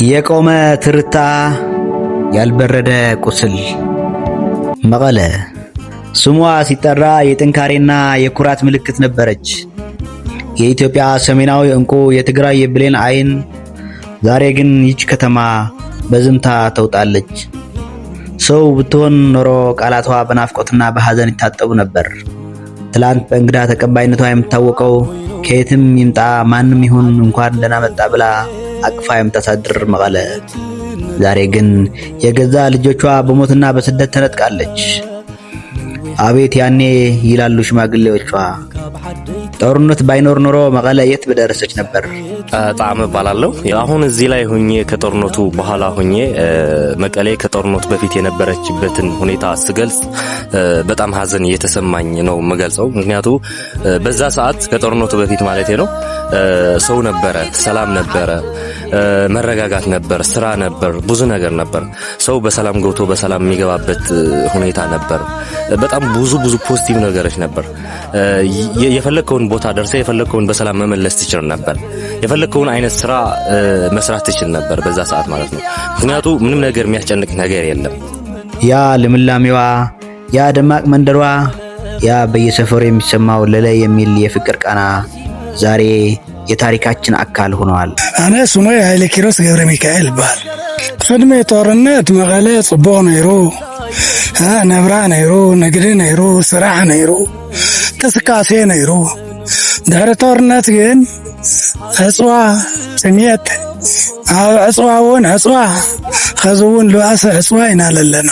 የቆመ ትርታ ያልበረደ ቁስል መቀለ ስሟ ሲጠራ የጥንካሬና የኩራት ምልክት ነበረች። የኢትዮጵያ ሰሜናዊ እንቁ የትግራይ የብሌን አይን ዛሬ ግን ይች ከተማ በዝምታ ተውጣለች። ሰው ብትሆን ኖሮ ቃላቷ በናፍቆትና በሐዘን ይታጠቡ ነበር። ትላንት በእንግዳ ተቀባይነቷ የምታወቀው ከየትም ይምጣ ማንም ይሁን እንኳን ደህና መጣ ብላ አቅፋ የምታሳድር መቀለ ዛሬ ግን የገዛ ልጆቿ በሞትና በስደት ተነጥቃለች። አቤት ያኔ ይላሉ ሽማግሌዎቿ። ጦርነት ባይኖር ኖሮ መቀለ የት በደረሰች ነበር። ጣዕም ባላለው አሁን እዚህ ላይ ሆኜ ከጦርነቱ በኋላ ሆኜ መቀሌ ከጦርነቱ በፊት የነበረችበትን ሁኔታ ስገልጽ በጣም ሐዘን እየተሰማኝ ነው የምገልጸው። ምክንያቱ በዛ ሰዓት ከጦርነቱ በፊት ማለት ነው ሰው ነበረ፣ ሰላም ነበረ፣ መረጋጋት ነበር፣ ስራ ነበር፣ ብዙ ነገር ነበር። ሰው በሰላም ገብቶ በሰላም የሚገባበት ሁኔታ ነበር። በጣም ብዙ ፖዚቲቭ ነገሮች ነበር። የፈለከውን ቦታ ደርሰህ የፈለከውን በሰላም መመለስ ትችል ነበር። የፈለከውን አይነት ስራ መስራት ትችል ነበር በዛ ሰዓት ማለት ነው። ምክንያቱ ምንም ነገር የሚያስጨንቅ ነገር የለም። ያ ልምላሜዋ፣ ያ ደማቅ መንደሯ፣ ያ በየሰፈሩ የሚሰማው ለለ የሚል የፍቅር ቃና ዛሬ የታሪካችን አካል ሆነዋል። አነ ስሜ ኃይለ ኪሮስ ገብረ ሚካኤል ይባላል። ቅድመ ጦርነት መቀለ ጽቡቅ ነይሩ፣ ነብራ ነይሩ፣ ንግዲ ነይሩ፣ ስራሕ ነይሩ፣ እንቅስቃሴ ነይሩ። ድሕሪ ጦርነት ግን ዕፅዋ ስሜት ኣብ ዕፅዋ እውን ዕፅዋ ከዚ እውን ልባሰ ዕፅዋ ኢና ለለና።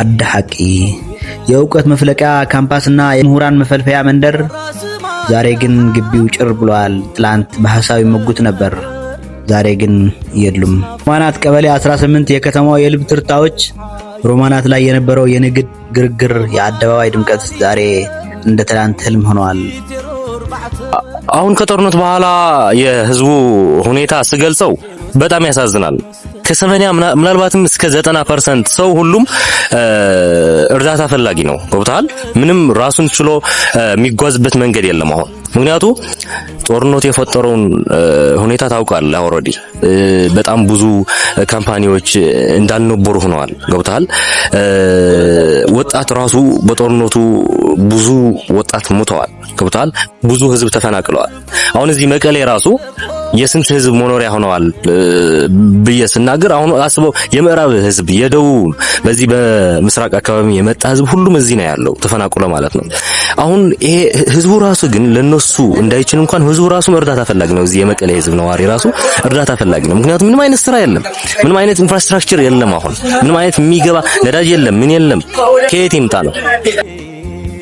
አዳ ሐቂ የእውቀት መፍለቂያ ካምፓስና የምሁራን መፈልፈያ መንደር ዛሬ ግን ግቢው ጭር ብሏል። ትላንት በሐሳብ ይሞጉት ነበር፣ ዛሬ ግን የሉም። ሮማናት ቀበሌ 18 የከተማው የልብ ትርታዎች፣ ሮማናት ላይ የነበረው የንግድ ግርግር፣ የአደባባይ ድምቀት ዛሬ እንደ ትላንት ህልም ሆኗል። አሁን ከጦርነቱ በኋላ የህዝቡ ሁኔታ ስገልጸው በጣም ያሳዝናል። ከ80 ምናልባትም እስከ 90% ሰው ሁሉም እርዳታ ፈላጊ ነው። ገብቷል። ምንም ራሱን ችሎ የሚጓዝበት መንገድ የለም አሁን። ምክንያቱ ጦርነቱ የፈጠረውን ሁኔታ ታውቃለህ። ኦሬዲ በጣም ብዙ ካምፓኒዎች እንዳልነበሩ ሆነዋል። ገብቷል። ወጣት ራሱ በጦርነቱ ብዙ ወጣት ሞተዋል። ገብቷል። ብዙ ህዝብ ተፈናቅለዋል። አሁን እዚህ መቀሌ ራሱ የስንት ህዝብ መኖሪያ ሆነዋል ብዬ ስናገር አሁን አስበው፣ የምዕራብ ህዝብ፣ የደቡብ፣ በዚህ በምስራቅ አካባቢ የመጣ ህዝብ ሁሉም እዚህ ነው ያለው ተፈናቅሎ ማለት ነው። አሁን ይሄ ህዝቡ ራሱ ግን ለነሱ እንዳይችል እንኳን ህዝቡ ራሱ እርዳታ ፈላጊ ነው። እዚህ የመቀሌ ህዝብ ነዋሪ ራሱ እርዳታ ፈላጊ ነው። ምክንያቱም ምንም አይነት ስራ የለም፣ ምንም አይነት ኢንፍራስትራክቸር የለም። አሁን ምንም አይነት የሚገባ ነዳጅ የለም፣ ምን የለም። ከየት ይምጣ ነው?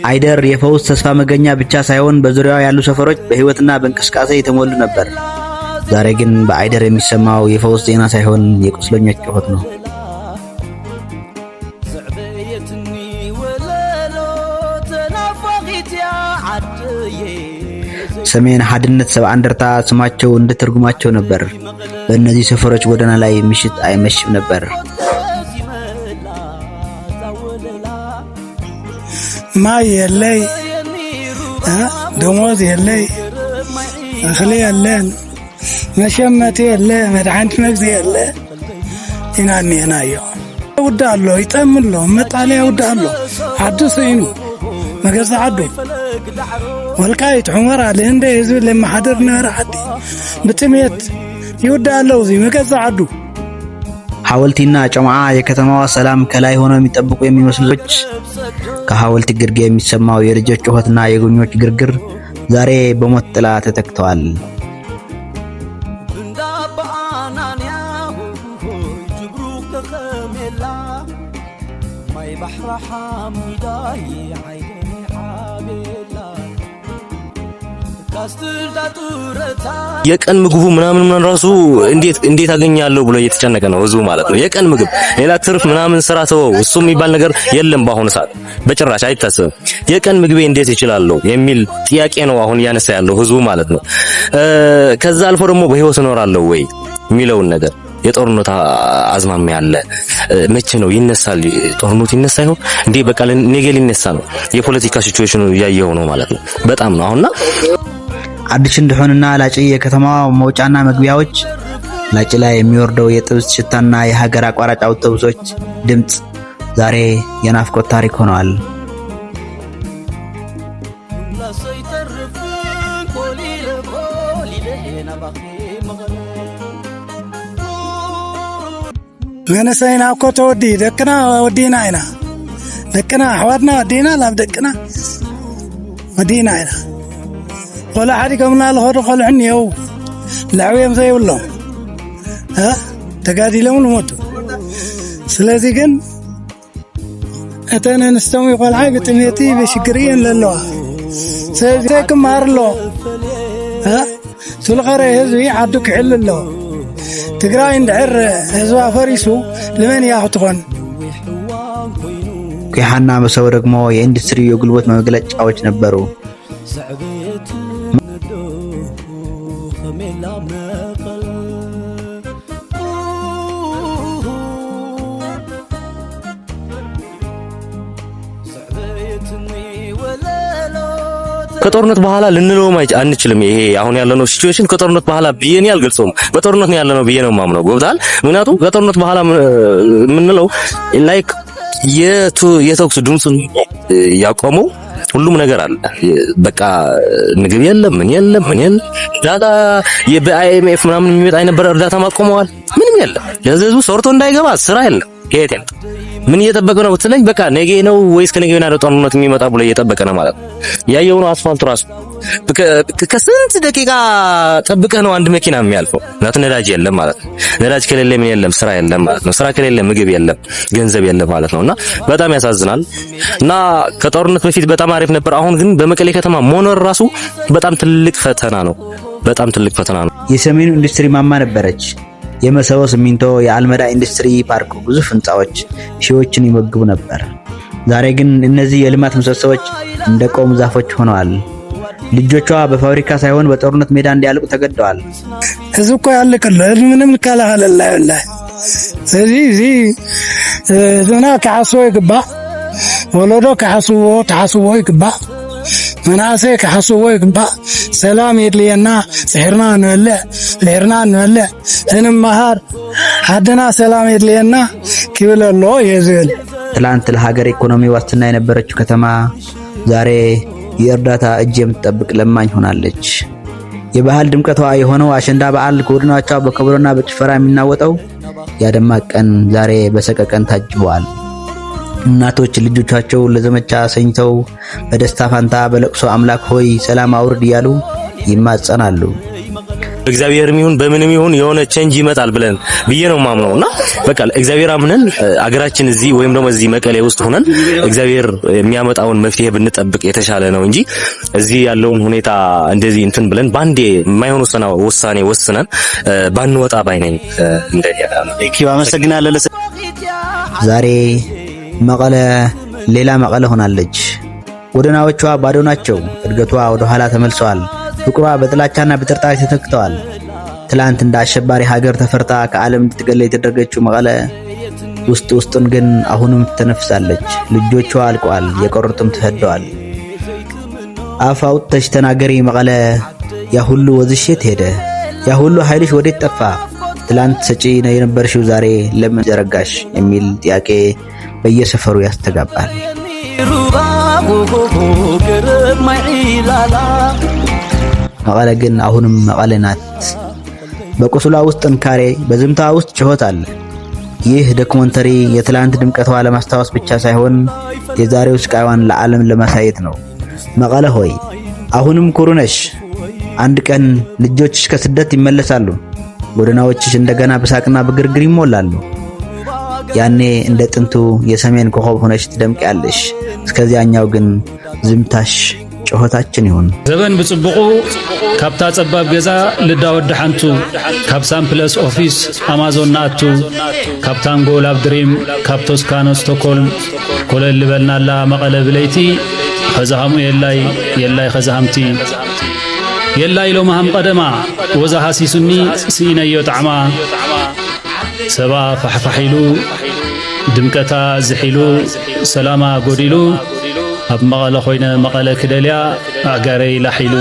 አይደር የፈውስ ተስፋ መገኛ ብቻ ሳይሆን በዙሪያው ያሉ ሰፈሮች በህይወትና በእንቅስቃሴ የተሞሉ ነበር። ዛሬ ግን በአይደር የሚሰማው የፈውስ ዜና ሳይሆን የቁስለኞች ጩኸት ነው። ሰሜን ሀድነት ሰብዓ እንደርታ ስማቸው እንደ ትርጉማቸው ነበር። በእነዚህ ሰፈሮች ጎዳና ላይ ምሽት አይመሽም ነበር። ማይ የለይ፣ ደሞዝ የለይ፣ እኽሊ የለን፣ መሸመቴ የለ፣ መድኃኒት መግዜ የለ። ኢናኔና እዮ ውዳሎ ይጠምሎ መጣለያ ውዳሎ ዓዱስ ኢኑ መገዛ ዓዱ ወልቃይት ሑመራ ለእንደ ህዝብ ለማሓደር ነበረ ዓዲ ብትሜት ይውዳለው እዚ መገዛ ዓዱ። ሐወልቲና ጨምዓ የከተማዋ ሰላም ከላይ ሆነው የሚጠብቁ የሚመስሉ ሰዎች፣ ከሐወልቲ ግርጌ የሚሰማው የልጆች ጩኸትና የጎኞች ግርግር ዛሬ በሞት ጥላ ተተክተዋል። የቀን ምግቡ ምናምን ራሱ እንዴት አገኛለሁ ብሎ እየተጨነቀ ነው ህዝቡ ማለት ነው። የቀን ምግብ ሌላ ትርፍ ምናምን ስራ ተወው፣ እሱ የሚባል ነገር የለም በአሁኑ ሰዓት በጭራሽ አይታሰብም። የቀን ምግቤ እንዴት ይችላልው የሚል ጥያቄ ነው አሁን ያነሳ ያለው ህዝቡ ማለት ነው። ከዛ አልፎ ደግሞ በህይወት እኖራለሁ ወይ የሚለውን ነገር የጦርነት አዝማሚያ አለ። መቼ ነው ይነሳል? ጦርነቱ ይነሳ ይሆን እንዴ? በቃ ነገ ሊነሳ ነው። የፖለቲካ ሲቹዌሽኑ ያየው ነው ማለት ነው። በጣም ነው አሁንና አዲስ እንደሆነና ላጪ የከተማው መውጫና መግቢያዎች ላጭ ላይ የሚወርደው የጥብስ ሽታና የሀገር አቋራጭ አውቶቡሶች ድምጽ ዛሬ የናፍቆት ታሪክ ሆነዋል። منسينا كوتو ودي دكنا ودينا هنا دكنا حوادنا ودينا لا بدكنا ودينا هنا ولا حد كمنا الهور قال عني هو لعويم زي ولا ها تقادي لهم الموتو سلازي كن أتانا نستوي قال عاقة تميتي بشكريا لله سيكم مارلو ها سلغري هزوي عدوك حل الله تقرأ دعر هزوا فريسو لمن ياخذون ከሃና መሰው ደግሞ የኢንዱስትሪ የጉልበት መግለጫዎች ነበሩ። ከጦርነት በኋላ ልንለው አንችልም። ይሄ አሁን ያለነው ሲቹዌሽን ከጦርነት በኋላ ብዬኔ አልገልጸውም። በጦርነት ነው ያለነው ብዬ ነው ማምነው። ጎብታል። ምክንያቱም ከጦርነት በኋላ ምንለው ላይክ የተኩስ ድምፁን ያቆመው ሁሉም ነገር አለ። በቃ ምግብ የለም ምን የለም ዳታ በአይኤምኤፍ ምናምን የሚመጣ የነበረ እርዳታ ማቆመዋል። ምንም የለም። ለዘዙ ሰርቶ እንዳይገባ ስራ የለም። ከየት ነው ምን እየጠበቀ ነው ብትለኝ፣ በቃ ነገ ነው ወይስ ከነገ ወዲያ ነው ጦርነት የሚመጣ ብሎ እየጠበቀ ነው ማለት ነው። ያየው ነው አስፋልቱ ራሱ ከስንት ደቂቃ ጠብቀህ ነው አንድ መኪና የሚያልፈው። ነዳጅ የለም ማለት ነው። ነዳጅ ከሌለ ምን የለም? ስራ የለም ማለት ነው። ስራ ከሌለ ምግብ የለም፣ ገንዘብ የለም ማለት ነውና በጣም ያሳዝናል። እና ከጦርነት በፊት በጣም አሪፍ ነበር። አሁን ግን በመቀሌ ከተማ መኖር ራሱ በጣም ትልቅ ፈተና ነው። በጣም ትልቅ ፈተና ነው። የሰሜኑ ኢንዱስትሪ ማማ ነበረች። የመሰቦ ሲሚንቶ፣ የአልመዳ ኢንዱስትሪ ፓርክ ግዙፍ ህንጻዎች ሺዎችን ይመግቡ ነበር። ዛሬ ግን እነዚህ የልማት ምሰሶዎች እንደቆሙ ዛፎች ሆነዋል። ልጆቿ በፋብሪካ ሳይሆን በጦርነት ሜዳ እንዲያልቁ ተገደዋል። ህዝብ እኮ ያልቅልህ ምንም ካላለ ላይ ስለዚህ ዘና ከሐሶ ይግባ ወለዶ ከሐሶ ይግባ مناسي كحسوه يقبع سلام يدلينا سحرنا نولع هنم مهار حدنا سلام يدلينا كيبل الله يزول ትላንት ለሀገር ኢኮኖሚ ዋስትና የነበረችው ከተማ ዛሬ የእርዳታ እጅ የምትጠብቅ ለማኝ ሆናለች። የባህል ድምቀቷ የሆነው አሸንዳ በዓል ጎድናቿ በከበሮና በጭፈራ የሚናወጠው ያደማቅ ቀን ዛሬ በሰቀቀን ታጅቧል። እናቶች ልጆቻቸው ለዘመቻ ሰኝተው በደስታ ፋንታ በለቅሶ አምላክ ሆይ ሰላም አውርድ እያሉ ይማጸናሉ። እግዚአብሔርም ይሁን በምንም ይሁን የሆነ ቼንጅ ይመጣል ብለን ብዬ ነው ማምነውና በቃ እግዚአብሔር አምነን አገራችን እዚህ ወይም ደግሞ እዚህ መቀሌ ውስጥ ሆነን እግዚአብሔር የሚያመጣውን መፍትሄ ብንጠብቅ የተሻለ ነው እንጂ እዚህ ያለውን ሁኔታ እንደዚህ እንትን ብለን ባንዴ የማይሆን ውሳኔ ወስነን ባንወጣ ባይነኝ እንደኛ እኪ አመሰግናለሁ። ዛሬ መቀለ ሌላ መቀለ ሆናለች። ጎዳናዎቿ ባዶ ናቸው። እድገቷ ወደ ኋላ ተመልሷል። ፍቅሯ በጥላቻና በጥርጣሬ ተተክተዋል። ትላንት እንደ አሸባሪ ሀገር ተፈርታ ከዓለም እንድትገለ የተደረገችው መቀለ ውስጡን ግን አሁንም ተነፍሳለች። ልጆቿ አልቀዋል፣ የቀሩትም ተሰደዋል። አፍ አውጥተሽ ተናገሪ መቀለ፣ ያ ሁሉ ወዝሽት ሄደ፣ ያ ሁሉ ኃይልሽ ወዴት ጠፋ? ትላንት ሰጪ የነበርሽው ዛሬ ለምን ዘረጋሽ? የሚል ጥያቄ በየሰፈሩ ያስተጋባል። መቀለ ግን አሁንም መቀለ ናት። በቁስሏ ውስጥ ጥንካሬ፣ በዝምታ ውስጥ ጩኸት አለ። ይህ ዶክመንተሪ የትላንት ድምቀቷ ለማስታወስ ብቻ ሳይሆን የዛሬው ስቃይዋን ለዓለም ለማሳየት ነው። መቀለ ሆይ አሁንም ኩሩ ነሽ። አንድ ቀን ልጆችሽ ከስደት ይመለሳሉ። ጎዳናዎችሽ እንደገና በሳቅና በግርግር ይሞላሉ። ያኔ እንደ ጥንቱ የሰሜን ኮከብ ሆነሽ ትደምቂያለሽ። እስከዚያኛው ግን ዝምታሽ ጩኸታችን ይሁን። ዘበን ብጽብቁ ካብታ ጸባብ ገዛ ልዳወድ ሓንቱ ካብ ሳምፕለስ ኦፊስ አማዞን ናቱ ካብ ታንጎ ላብ ድሪም ካብ ቶስካኖ ስቶክሆልም ኮለል ልበልናላ መቀለ ብለይቲ ኸዛሃሙ የላይ ኸዛሃምቲ የላይ ሎማሃም ቀደማ ወዛ ሃሲሱኒ ሲኢነዮ ጣዕማ ሰባ ፋሕፋሒሉ ድምቀታ ዝሒሉ ሰላማ ጎዲሉ ኣብ መቐለ ኾይነ መቐለ ክደልያ ኣጋረይ ላሒሉ